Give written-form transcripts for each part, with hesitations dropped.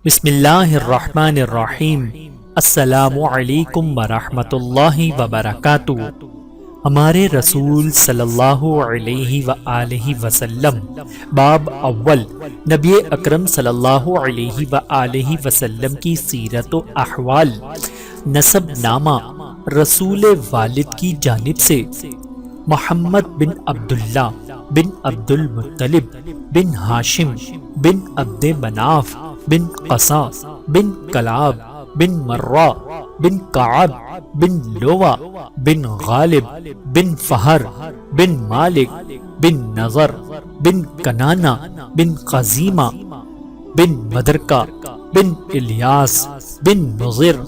بسم اللہ الرحمن الرحیم۔ السلام علیکم ورحمۃ اللہ وبرکاتہ۔ ہمارے رسول صلی اللہ علیہ وآلہ وسلم باب اول، نبی اکرم صلی اللہ علیہ وآلہ وسلم کی سیرت و احوال۔ نسب نامہ رسول والد کی جانب سے محمد بن عبداللہ بن عبد المطلب بن ہاشم بن عبد مناف بن قصا بن کلاب بن مرہ بن کعب بن لوا بن غالب بن فہر بن مالک بن نظر بن کنانہ بن خزیمہ بن مدرکہ بن الیاس بن مضر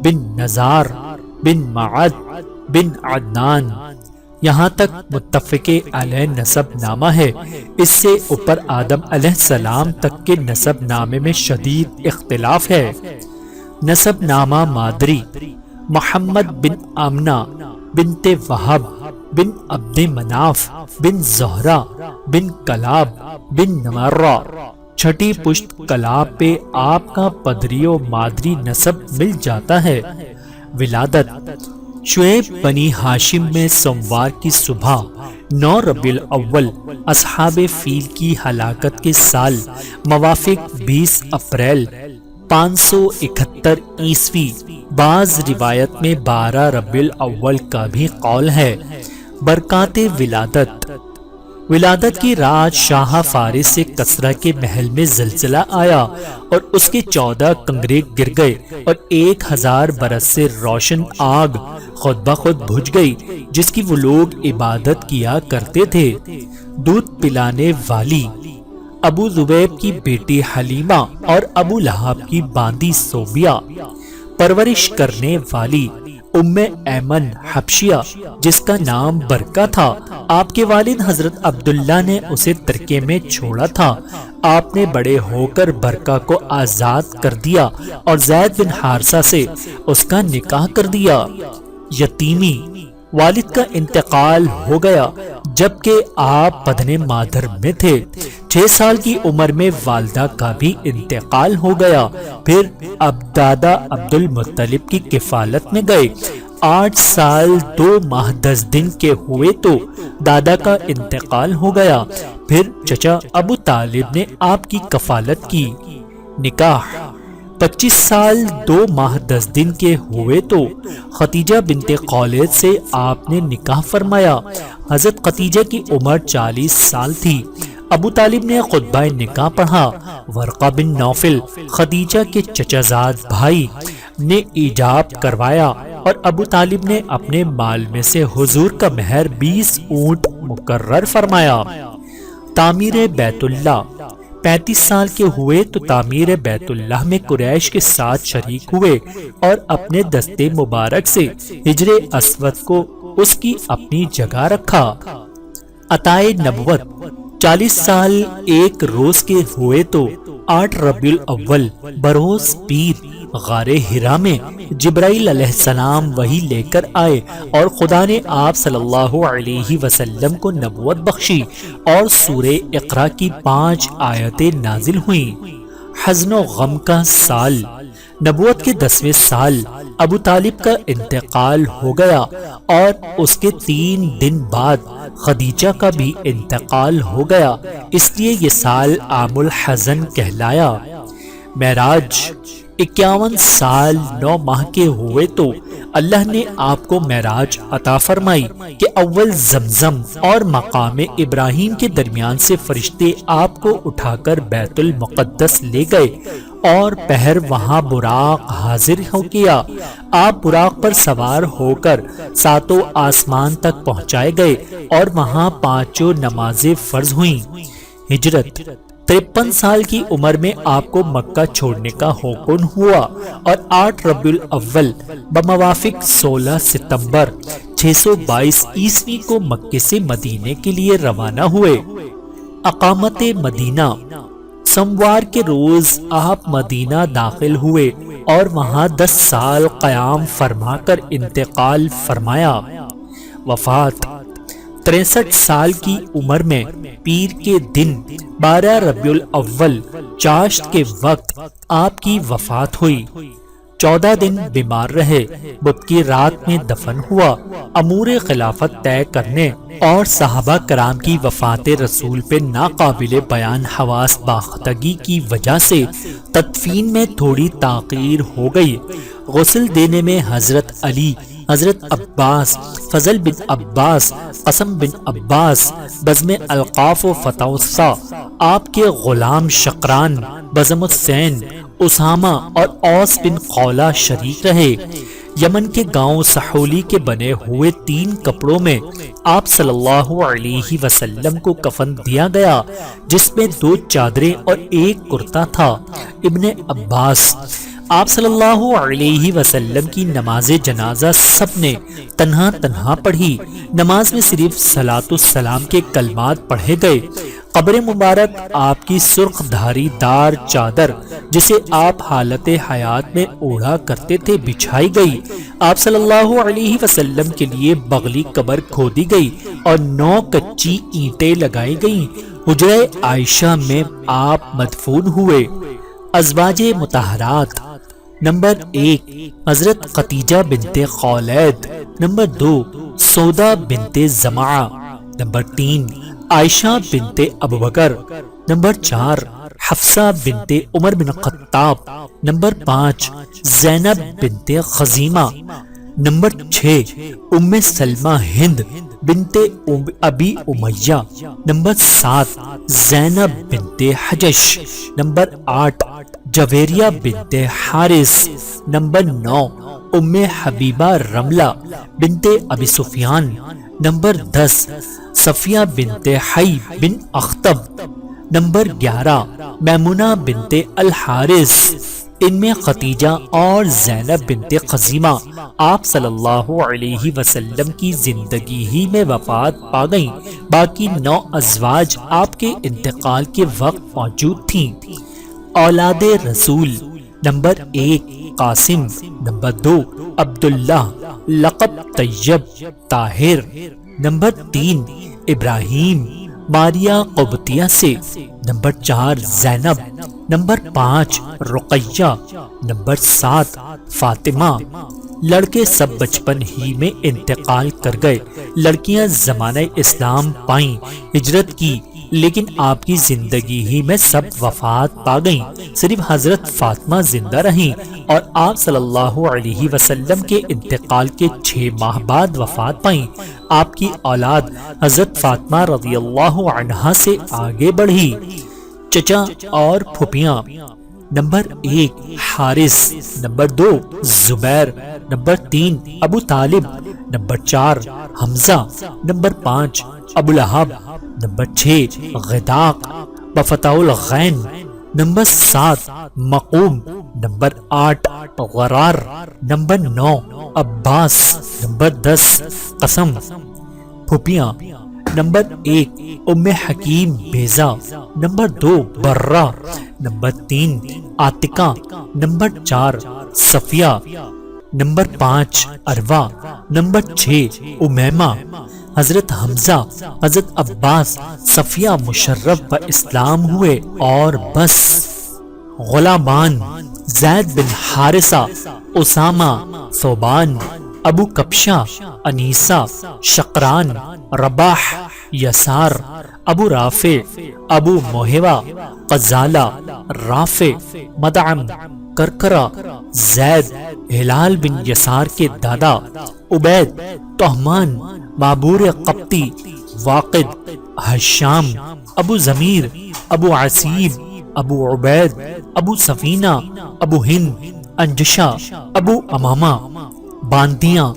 بن نزار بن معد بن عدنان۔ یہاں تک متفق علیہ نسب نامہ ہے۔ اس سے اوپر آدم علیہ السلام تک کے نسب نامے میں شدید اختلاف ہے۔ نسب نامہ مادری محمد بن آمنہ بنت وہب بن عبد مناف بن زہرہ بن کلاب بن مرہ۔ چھٹی پشت کلاب پہ آپ کا پدری و مادری نسب مل جاتا ہے۔ ولادت شعیب بنی ہاشم میں سوموار کی صبح 9 ربیع الاول اصحاب فیل کی ہلاکت کے سال موافق 20 اپریل 571 عیسوی، بعض روایت میں 12 ربیع الاول کا بھی قول ہے۔ برکات ولادت کی رات شاہ فارس سے کسرا کے محل میں زلزلہ آیا اور اس کے 14 کنگرے گر گئے اور 1000 برس سے روشن آگ خود بخود بجھ گئی جس کی وہ لوگ عبادت کیا کرتے تھے۔ دودھ پلانے والی ابو ذبیب کی بیٹی حلیمہ اور ابو لہب کی باندی صوبیہ، پرورش کرنے والی ام ایمن حبشیہ جس کا نام برکہ تھا، آپ کے والد حضرت عبداللہ نے اسے ترکے میں چھوڑا تھا۔ آپ نے بڑے ہو کر برکہ کو آزاد کر دیا اور زید بن حارثہ سے اس کا نکاح کر دیا۔ یتیمی والد کا انتقال ہو گیا جبکہ آپ بدن مادر میں تھے۔ 6 سال کی عمر میں والدہ کا بھی انتقال ہو گیا۔ پھر اب دادا عبد المطلب کی کفالت میں گئے۔ 8 سال 2 ماہ 10 دن کے ہوئے تو دادا کا انتقال ہو گیا۔ پھر چچا ابو طالب نے آپ کی کفالت کی۔ نکاح 25 سال 2 ماہ 10 دن کے ہوئے تو ختیجہ بنت خولید سے آپ نے نکاح فرمایا۔ حضرت ختیجہ کی عمر 40 سال تھی۔ ابو طالب نے خطبہ نکاح پڑھا۔ ورقہ بن نوفل خدیجہ کے چچا زاد بھائی نے ایجاب کروایا اور ابو طالب نے اپنے مال میں سے حضور کا مہر 20 اونٹ مقرر فرمایا۔ تعمیر بیت اللہ 35 سال کے ہوئے تو تعمیر بیت اللہ میں قریش کے ساتھ شریک ہوئے اور اپنے دستے مبارک سے حجر اسود کو اس کی اپنی جگہ رکھا۔ عطائے نبوت 40 سال 1 روز کے ہوئے تو 8 ربیع الاول بروز پیر غار حرا میں جبرائیل علیہ السلام وحی لے کر آئے اور خدا نے آپ صلی اللہ علیہ وسلم کو نبوت بخشی اور سورہ اقرا کی 5 آیتیں نازل ہوئیں۔ حزن و غم کا سال نبوت کے 10ویں سال ابو طالب کا انتقال ہو گیا اور اس کے 3 دن بعد خدیجہ کا بھی انتقال ہو گیا، اس لیے یہ سال عام الحزن کہلایا۔ معراج 51 سال 9 ماہ کے ہوئے تو اللہ نے آپ کو معراج عطا فرمائی کہ اول زمزم اور مقام ابراہیم کے درمیان سے فرشتے آپ کو اٹھا کر بیت المقدس لے گئے اور پہر وہاں براق حاضر ہو کیا۔ آپ براق پر سوار ہو کر 7 آسمان تک پہنچائے گئے اور وہاں 5 نمازیں فرض ہوئیں۔ ہجرت 53 سال کی عمر میں آپ کو مکہ چھوڑنے کا حکم ہوا اور 8 ربیع الاول بموافق 16 ستمبر 622 عیسوی کو مکے سے مدینے کے لیے روانہ ہوئے۔ اقامت مدینہ سوموار کے روز آپ مدینہ داخل ہوئے اور وہاں 10 سال قیام فرما کر انتقال فرمایا۔ وفات 63 سال کی عمر میں پیر کے دن 12 ربیع الاول چاشت کے وقت آپ کی وفات ہوئی۔ 14 دن بیمار رہے، بدھ کی رات میں دفن ہوا۔ امور خلافت طے کرنے اور صحابہ کرام کی وفات رسول پہ ناقابل بیان حواس باختگی کی وجہ سے تدفین میں تھوڑی تاخیر ہو گئی۔ غسل دینے میں حضرت علی، حضرت عباس، فضل بن عباس، قسم بن عباس، بزم القاف و فتوسا، آپ کے غلام شقران، بزم السین، اسامہ اور اوس بن قولہ شریک رہے۔ یمن کے گاؤں سحولی کے بنے ہوئے 3 کپڑوں میں آپ صلی اللہ علیہ وسلم کو کفن دیا گیا، جس میں 2 چادریں اور 1 کرتا تھا۔ ابن عباس، آپ صلی اللہ علیہ وسلم کی نماز جنازہ سب نے تنہا پڑھی۔ نماز میں صرف صلاۃ السلام کے کلمات پڑھے گئے۔ قبر مبارک آپ کی سرخ دھاری دار چادر، جسے آپ حالت حیات میں اوڑھا کرتے تھے، بچھائی گئی۔ آپ صلی اللہ علیہ وسلم کے لیے بغلی قبر کھودی گئی اور 9 کچی اینٹیں لگائی گئیں۔ حجرہ عائشہ میں آپ مدفون ہوئے۔ ازواج مطہرات: نمبر 1 حضرت خدیجہ بنت خولید، نمبر 2 سودا بنت زمعہ، نمبر 3 عائشہ بنت ابوبکر، نمبر 4 حفصہ بنت عمر بن خطاب، نمبر 5 زینب بنت خزیمہ، نمبر 6 ام سلمہ ہند بنت ابی امیہ، نمبر 7 زینب بنت حجش، نمبر 8 جویریہ بنت حارث، نمبر 9 ام حبیبہ رملہ بنت ابی سفیان، نمبر 10 صفیہ بنت حی بن اخطب، نمبر 11 میمونہ بنت الحارث۔ ان میں خدیجہ اور زینب بنت خزیمہ آپ صلی اللہ علیہ وسلم کی زندگی ہی میں وفات پا گئیں۔ باقی 9 ازواج آپ کے انتقال کے وقت موجود تھیں۔ اولاد رسول: نمبر 1 قاسم، نمبر 2 عبداللہ لقب طیب طاہر، نمبر 3 ابراہیم ماریہ قبطیہ سے، نمبر 4 زینب، نمبر 5 رقیہ، نمبر 7 فاطمہ۔ لڑکے سب بچپن ہی میں انتقال کر گئے۔ لڑکیاں زمانہ اسلام پائیں، ہجرت کی، لیکن آپ کی زندگی ہی میں سب وفات پا گئیں۔ صرف حضرت فاطمہ زندہ رہیں اور آپ صلی اللہ علیہ وسلم کے انتقال کے 6 ماہ بعد وفات پائیں۔ آپ کی اولاد حضرت فاطمہ رضی اللہ عنہا سے آگے بڑھی۔ چچا اور پھوپھیاں: نمبر 1 حارث، نمبر 2 زبیر، نمبر 3 ابو طالب، نمبر 4 حمزہ، نمبر 5 ابو لہب، نمبر 6 غداق بفتح الغین، نمبر 7 مقوم، نمبر 8 غرار، نمبر 9 عباس، نمبر 10 قسم۔ پھوپھیاں: نمبر 1 ام حکیم بیضا، نمبر 2 برہ، نمبر 3 عاتقہ، نمبر 4 صفیہ، نمبر 5 عروہ، نمبر 6 امیمہ۔ حضرت حمزہ، حضرت عباس، صفیہ مشرف و اسلام ہوئے اور بس۔ غلامان: زید بن حارثہ، اسامہ، ثوبان، ابو کبشہ، انیسہ، شقران، رباح، یسار، ابو رافع، ابو موہبہ، غزالہ، رافع، مدعم، کرکرہ، زید، ہلال بن یسار کے دادا، عبید، تہمان، معبور قبطی، واقد، حشام، ابو ضمیر، ابو عصیب، ابو عبید، ابو سفینہ، ابو ہند، انجشہ، ابو امامہ۔ باندیاں: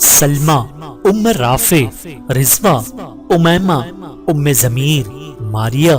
سلمہ، ام رافع، رضوہ، امیمہ، ام ضمیر، ماریہ،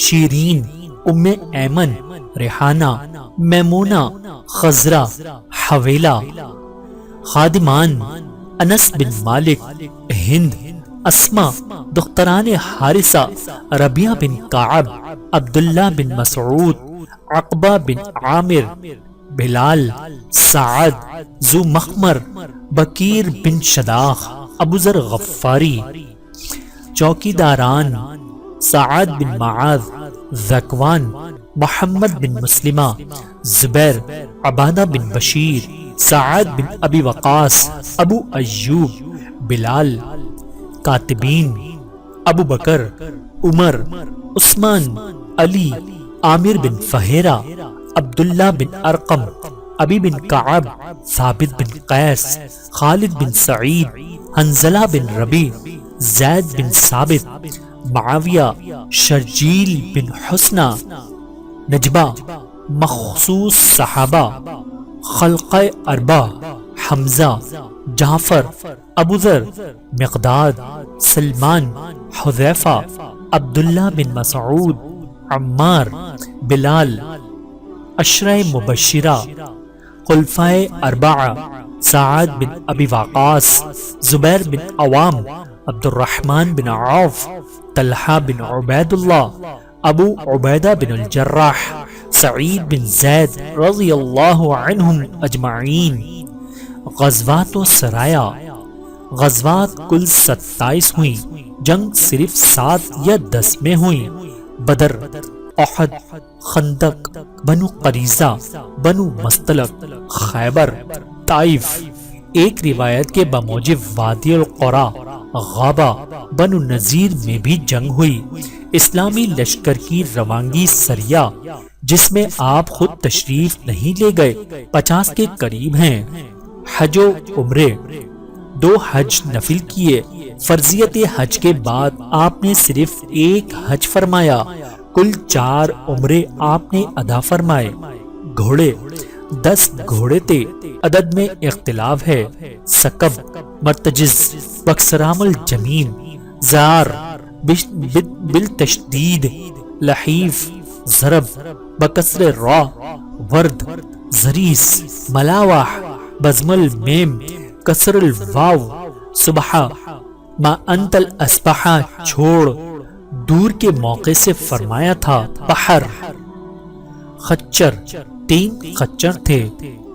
شیرین، ام ایمن، ریحانہ، میمونہ، خزرہ، حویلہ۔ خادمان: انس بن مالک، ہند، اسما دختران حارثہ، ربیہ بن کعب، عبداللہ بن مسعود، عقبہ بن عامر، بلال، سعد، ذو مخمر، بکیر بن شداخ، ابو ذر غفاری۔ چوکیداران سعد بن معاذ، ذکوان، محمد بن مسلمہ، زبیر، عبادہ بن بشیر، سعد بن ابی وقاص، ابو ایوب، بلال، کاتبین ابو بکر، عمر، عثمان، علی، عامر بن فہیرہ، عبداللہ بن ارقم، ابی بن کعب، ثابت بن قیس، خالد بن سعید، حنزلہ بن ربیع، زید بن ثابت، معاویہ، شرجیل بن حسنہ، نجبہ، مخصوص صحابہ، خلق اربع، حمزہ، جعفر، ابو ذر، مقداد، سلمان، حذیفہ، عبداللہ بن مسعود، عمار، بلال، عشرہ مبشرہ، خلفائے اربعہ، سعد بن ابی وقاص، زبیر بن عوام، عبد الرحمن بن عوف، طلحہ بن عبید اللہ، ابو عبیدہ بن الجراح، سعید بن زید رضی اللہ عنہم اجمعین۔ غزوات و سرایا، غزوات کل 27 ہوئیں، جنگ صرف 7 یا 10 میں ہوئیں۔ بدر، احد، خندق، بنو قریظہ، بنو مستلق، خیبر، طائف۔ ایک روایت کے بموجب وادی القرا، غابہ، بنو نذیر میں بھی جنگ ہوئی۔ اسلامی لشکر کی روانگی سریہ، جس میں آپ خود تشریف نہیں لے گئے، 50 کے قریب ہیں۔ حج و عمرے، 2 حج نفل کیے۔ فرضیت حج کے بعد آپ نے صرف 1 حج فرمایا۔ کل 4 عمرے آپ نے ادا فرمائے۔ گھوڑے، 10 گھوڑے تھے، عدد میں اختلاف ہے۔ سکب، مرتجز، بکسرام الجمین، زار بالتشدید، لحیف، ضرب بکسر را، ورد، زریس، ملاوح، بزم المیم، کسر الواو، صبح، ما انت الاسبحہ چھوڑ، دور کے موقع سے فرمایا تھا۔ بحر، خچر، 3 خچر تھے۔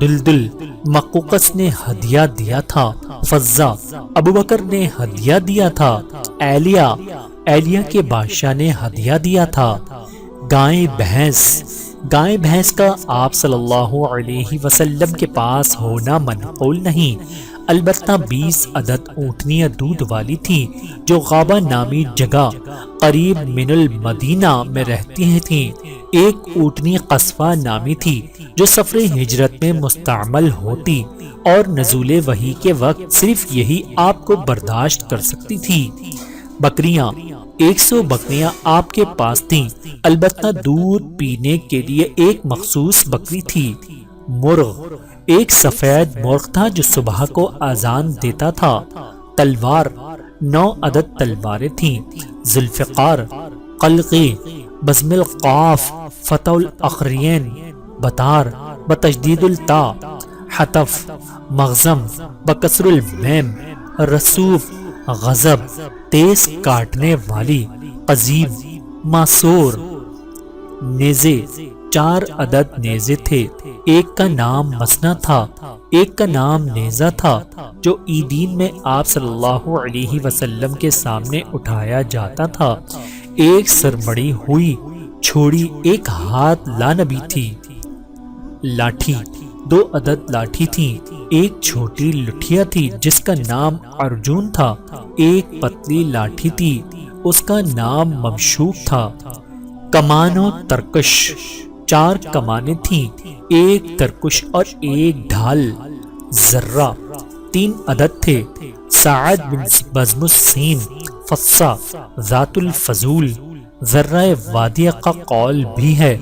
دلدل، مقوقس نے ہدیہ دیا تھا۔ فضہ، ابو بکر نے ہدیہ دیا تھا۔ ایلیہ کے بادشاہ نے ہدیہ دیا تھا۔ گائے بھینس، گائے بھینس کا آپ صلی اللہ علیہ وسلم کے پاس ہونا منقول نہیں، البتہ 20 عدد اونٹنیاں دودھ والی تھی جو غابہ نامی جگہ قریب من المدینہ میں رہتی تھیں۔ ایک اونٹنی قصفہ نامی تھی جو سفر ہجرت میں مستعمل ہوتی اور نزول وحی کے وقت صرف یہی آپ کو برداشت کر سکتی تھی۔ بکریاں، 100 بکریاں آپ کے پاس تھیں، البتہ دودھ پینے کے لیے ایک مخصوص بکری تھی۔ مرغ، ایک سفید مرغ تھا جو صبح کو اذان دیتا تھا۔ تلوار، 9 عدد تلواریں تھیں۔ ذوالفقار، قلقی، بزم القاف، فتح الاخرین، بطار بتشدید التا، حتف، مغزم بکسر المیم، رسوف، غضب، تیز کاٹنے والی، قضیب، معصور۔ نیزے، 4 عدد نیزے تھے، ایک کا نام مسنا تھا، ایک کا نام نیزہ تھا جو عیدین میں آپ صلی اللہ علیہ وسلم کے سامنے اٹھایا جاتا تھا۔ ایک سرمڑی ہوئی چھوڑی ایک ہاتھ لانبی تھی۔ لاٹھی، 2 عدد لاٹھی تھی، ایک چھوٹی لٹھیا تھی جس کا نام ارجن تھا، ایک پتلی لاٹھی تھی اس کا نام ممشوق تھا۔ کمان و ترکش، 4 کمانیں تھیں، ایک ترکش اور ایک ڈھال۔ ذرہ، 3 عدد تھے۔ سعد بن بزم السین، فصہ، ذات الفضول۔ ذرہ وادیہ کا قول بھی ہے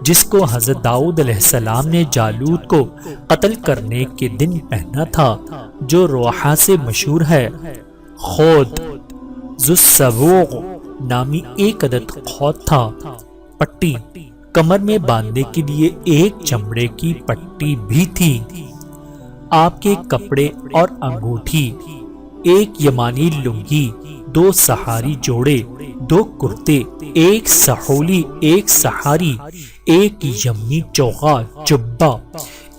جس کو حضرت داؤد علیہ السلام نے جالوت کو قتل کرنے کے دن پہنا تھا، جو روحا سے مشہور ہے۔ خود، ذو السبوغ نامی 1 عدد خود تھا۔ پٹی، کمر میں باندھنے کے لیے ایک چمڑے کی پٹی بھی تھی۔ آپ کے کپڑے اور انگوٹھی، ایک یمانی لنگی، 2 سہاری جوڑے، 2 کرتے، ایک سحولی، ایک سہاری، ایک یمنی چوغا جبہ،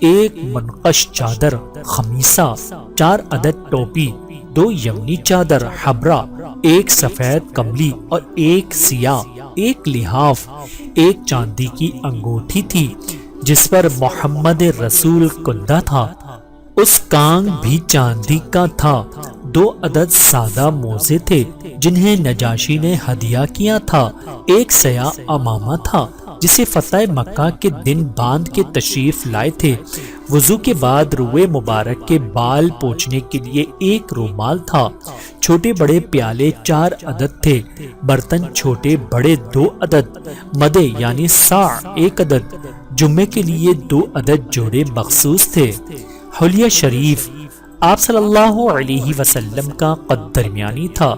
ایک منقش چادر، خمیصہ، 4 عدد ٹوپی، دو یمنی چادر حبرہ، ایک سفید کملی اور ایک سیاہ، ایک لحاف، ایک چاندی کی انگوٹھی تھی جس پر محمد رسول کندہ تھا، اس کانگ بھی چاندی کا تھا، 2 عدد سادہ موزے تھے جنہیں نجاشی نے ہدیہ کیا تھا، ایک سیاہ امامہ تھا جسے فتح مکہ کے دن باندھ کے تشریف لائے تھے، وضو کے بعد روئے مبارک کے بال پوچھنے کے لیے ایک رومال تھا، چھوٹے بڑے پیالے 4 عدد تھے، برتن چھوٹے بڑے 2 عدد، مدے یعنی صاع 1 عدد، جمعے کے لیے 2 عدد جوڑے مخصوص تھے۔ حلیہ شریف آپ صلی اللہ علیہ وسلم کا قد درمیانی تھا،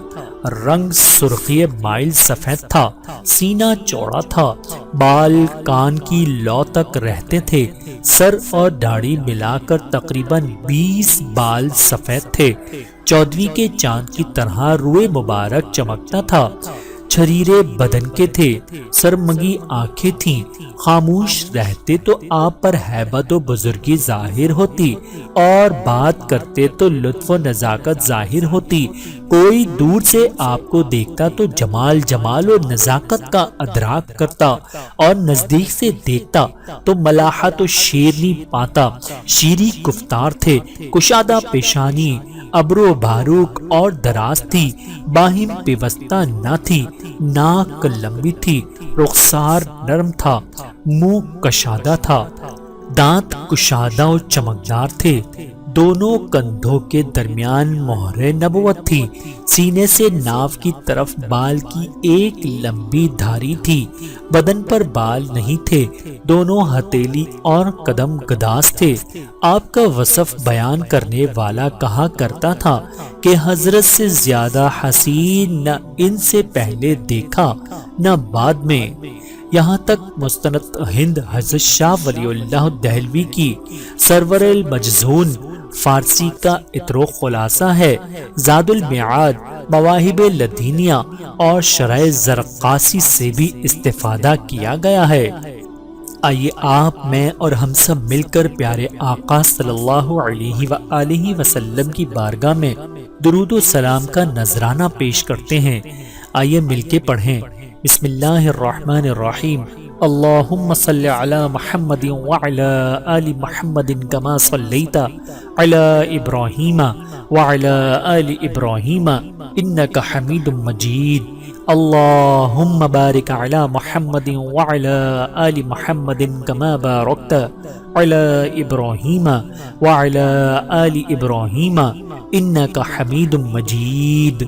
رنگ سرخی مائل سفید تھا، سینہ چوڑا تھا، بال کان کی لو تک رہتے تھے، سر اور داڑھی ملا کر تقریباً 20 بال سفید تھے، 14ویں کے چاند کی طرح روئے مبارک چمکتا تھا، چھریرے بدن کے تھے، سرمگی آنکھیں تھیں، خاموش رہتے تو آپ پر ہیبت و بزرگی ظاہر ہوتی اور بات کرتے تو لطف و نزاکت ظاہر ہوتی، کوئی دور سے آپ کو دیکھتا تو جمال و نزاکت کا ادراک کرتا اور نزدیک سے دیکھتا تو ملاحت و شیرنی پاتا، شیریں گفتار تھے، کشادہ پیشانی، ابرو باروک اور دراز تھی، باہم پیوستہ نہ تھی، ناک لمبی تھی، رخسار نرم تھا، منہ کشادہ تھا، دانت کشادہ و چمکدار تھے، دونوں کندھوں کے درمیان مہر نبوت تھی، سینے سے ناف کی طرف بال کی ایک لمبی دھاری تھی، بدن پر بال نہیں تھے، دونوں ہتھیلی اور قدم گداز تھے۔ آپ کا وصف بیان کرنے والا کہا کرتا تھا کہ حضرت سے زیادہ حسین نہ ان سے پہلے دیکھا نہ بعد میں، یہاں تک مستند ہند حضرت شاہ ولی اللہ دہلوی کی سرور المجذون فارسی کا اتر و خلاصہ ہے، زاد المعاد، مواہب لدینیہ اور شرح زرقاسی سے بھی استفادہ کیا گیا ہے۔ آئیے آپ، میں اور ہم سب مل کر پیارے آقا صلی اللہ علیہ وآلہ وسلم کی بارگاہ میں درود و سلام کا نذرانہ پیش کرتے ہیں۔ آئیے مل کے پڑھیں۔ بسم اللہ الرحمن الرحیم، اللہم صلی علی محمد وعلی آل محمد کما صلیت علی ابراہیم وعلی آل ابراہیم انک حمید مجید، اللہم بارک علی محمد وعلی آل محمد کما بارکت علی ابراہیم وعلی آل ابراہیم انک حمید مجید۔